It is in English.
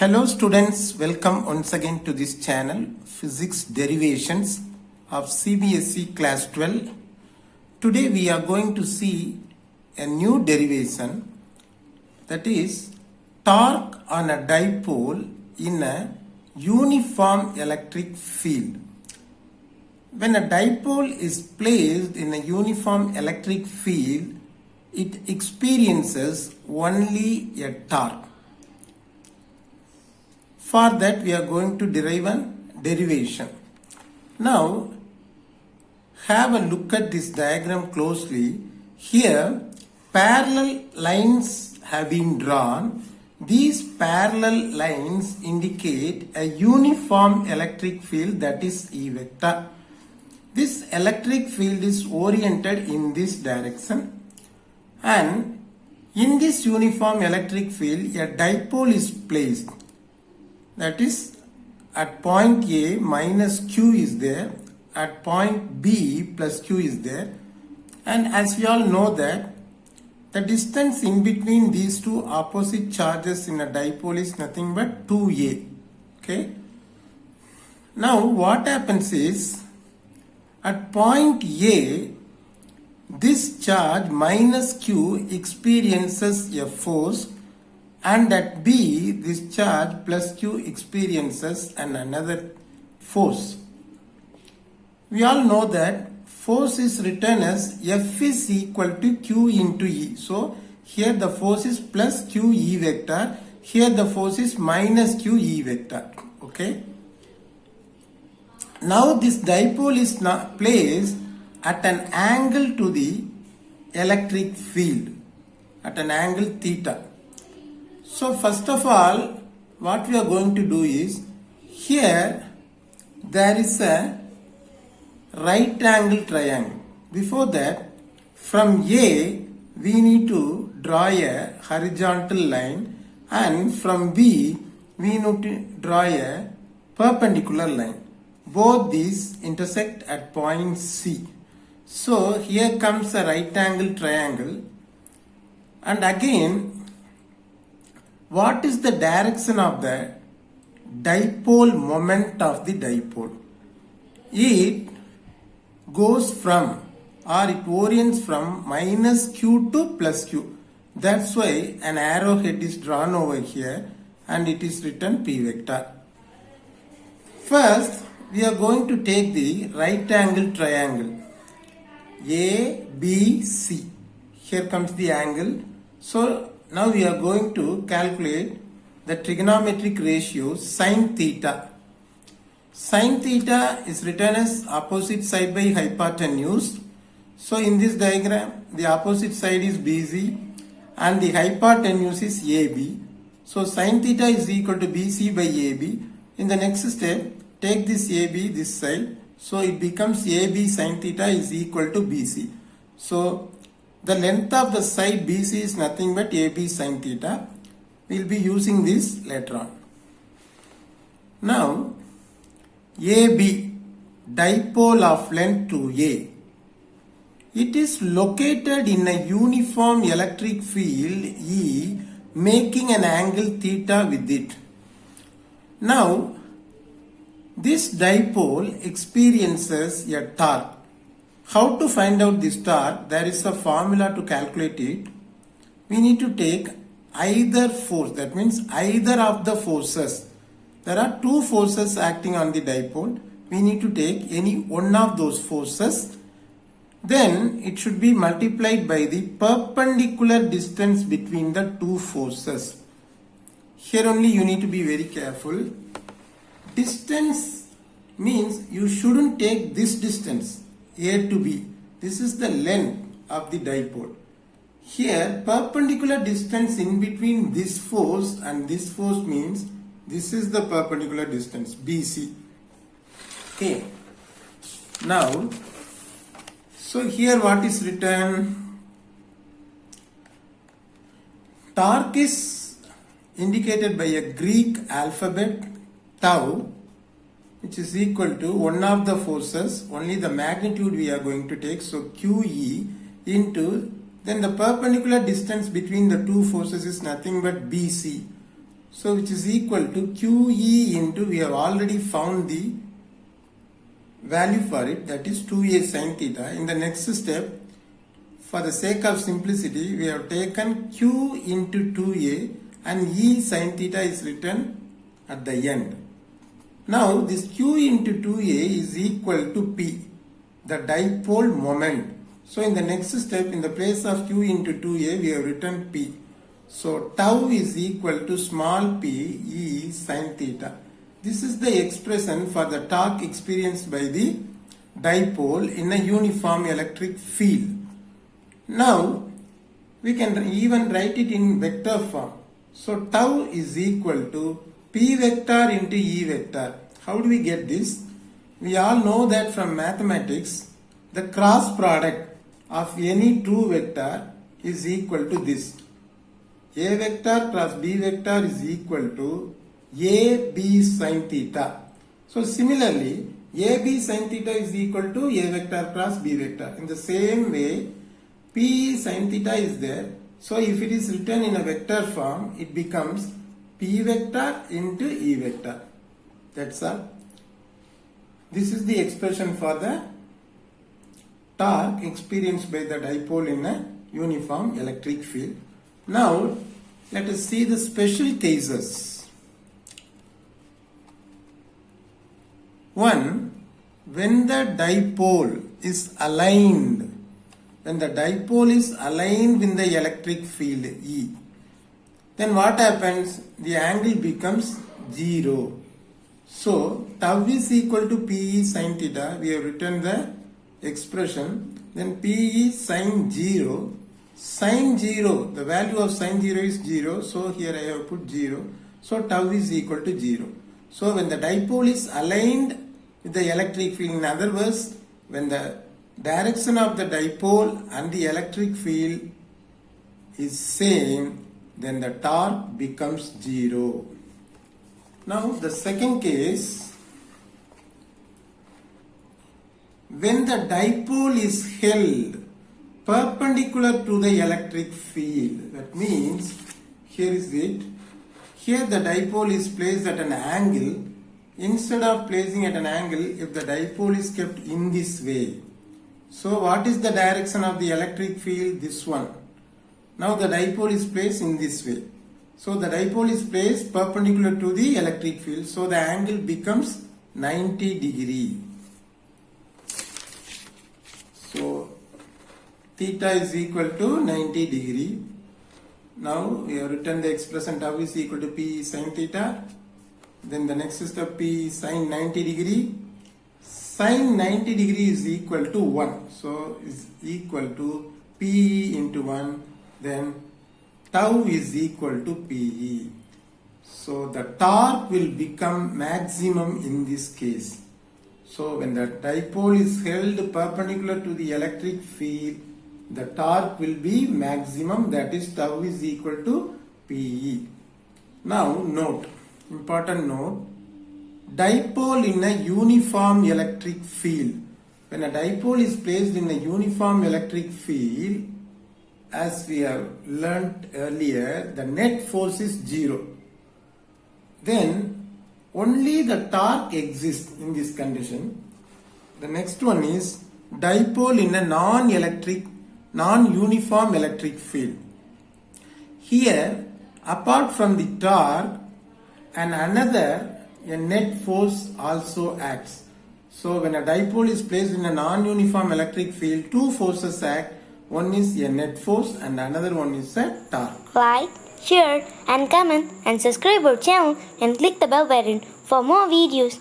Hello students, welcome once again to this channel, Physics Derivations of CBSE Class 12. Today we are going to see a new derivation, that is torque on a dipole in a uniform electric field. When a dipole is placed in a uniform electric field, it experiences only a torque. For that we are going to derive a derivation. Now have a look at this diagram closely. Here parallel lines have been drawn. These parallel lines indicate a uniform electric field, that is E vector. This electric field is oriented in this direction, and in this uniform electric field a dipole is placed. That is, at point A minus Q is there, at point B plus Q is there, and as we all know that the distance in between these two opposite charges in a dipole is nothing but 2A. Okay. Now what happens is, at point A, this charge minus Q experiences a force, and at B this charge plus Q experiences another force. We all know that force is written as F is equal to Q into E. So here the force is plus Q E vector, here the force is minus Q E vector. Okay. Now this dipole is placed at an angle to the electric field, at an angle theta. So first of all, what we are going to do is, here there is a right angle triangle. Before that, from A we need to draw a horizontal line, and from B we need to draw a perpendicular line. Both these intersect at point C. So here comes a right angle triangle, and again, what is the direction of the dipole moment of the dipole? It goes from, or it orients from minus Q to plus Q. That's why an arrowhead is drawn over here and it is written P vector. First, we are going to take the right angle triangle ABC. Here comes the angle. So now we are going to calculate the trigonometric ratio sin theta. Sin theta is written as opposite side by hypotenuse. So in this diagram, the opposite side is BC and the hypotenuse is AB. So sin theta is equal to BC by AB. In the next step, take this AB this side. So it becomes AB sin theta is equal to BC. So the length of the side BC is nothing but AB sin theta. We will be using this later on. Now, AB, dipole of length 2A. It is located in a uniform electric field E, making an angle theta with it. Now, this dipole experiences a torque. How to find out this torque? There is a formula to calculate it. We need to take either force, that means either of the forces. There are two forces acting on the dipole. We need to take any one of those forces. Then it should be multiplied by the perpendicular distance between the two forces. Here only you need to be very careful. Distance means you shouldn't take this distance, A to B. This is the length of the dipole. Here perpendicular distance in between this force and this force means this is the perpendicular distance BC. Okay. Now, so here what is written? Torque is indicated by a Greek alphabet tau, which is equal to one of the forces, only the magnitude we are going to take, so QE into, then the perpendicular distance between the two forces is nothing but BC. So which is equal to QE into, we have already found the value for it, that is 2a sin theta. In the next step, for the sake of simplicity, we have taken Q into 2a and E sin theta is written at the end. Now this Q into 2a is equal to P, the dipole moment. So in the next step, in the place of Q into 2a, we have written P. So tau is equal to small p E sin theta. This is the expression for the torque experienced by the dipole in a uniform electric field. Now we can even write it in vector form. So tau is equal to P vector into E vector. How do we get this? We all know that from mathematics, the cross product of any two vector is equal to this. A vector cross B vector is equal to AB sin theta. So similarly, AB sin theta is equal to A vector cross B vector. In the same way, P sin theta is there. So if it is written in a vector form, it becomes P vector into E vector. That's all. This is the expression for the torque experienced by the dipole in a uniform electric field. Now, let us see the special cases. One, when the dipole is aligned, when the dipole is aligned with the electric field E, then what happens? The angle becomes 0. So, tau is equal to PE sin theta. We have written the expression. Then PE sin 0. Sin 0, the value of sin 0 is 0. So, here I have put 0. So, tau is equal to 0. So, when the dipole is aligned with the electric field, in other words, when the direction of the dipole and the electric field is same, then the torque becomes 0. Now the second case, when the dipole is held perpendicular to the electric field, that means here is it, here the dipole is placed at an angle. Instead of placing at an angle, if the dipole is kept in this way, so what is the direction of the electric field? This one. Now the dipole is placed in this way. So the dipole is placed perpendicular to the electric field. So the angle becomes 90 degree. So theta is equal to 90 degree. Now we have written the expression tau is equal to P sin theta. Then the next step P sin 90 degree. Sin 90 degree is equal to 1. So is equal to P into 1. Then tau is equal to PE. So the torque will become maximum in this case. So when the dipole is held perpendicular to the electric field, the torque will be maximum, that is tau is equal to PE. Now note, important note, dipole in a uniform electric field. When a dipole is placed in a uniform electric field, as we have learnt earlier, the net force is 0. Then only the torque exists in this condition. The next one is dipole in a non-uniform electric field. Here, apart from the torque and another, a net force also acts. So when a dipole is placed in a non-uniform electric field, two forces act. One is a net force and another one is a torque. Like, share and comment and subscribe our channel and click the bell button for more videos.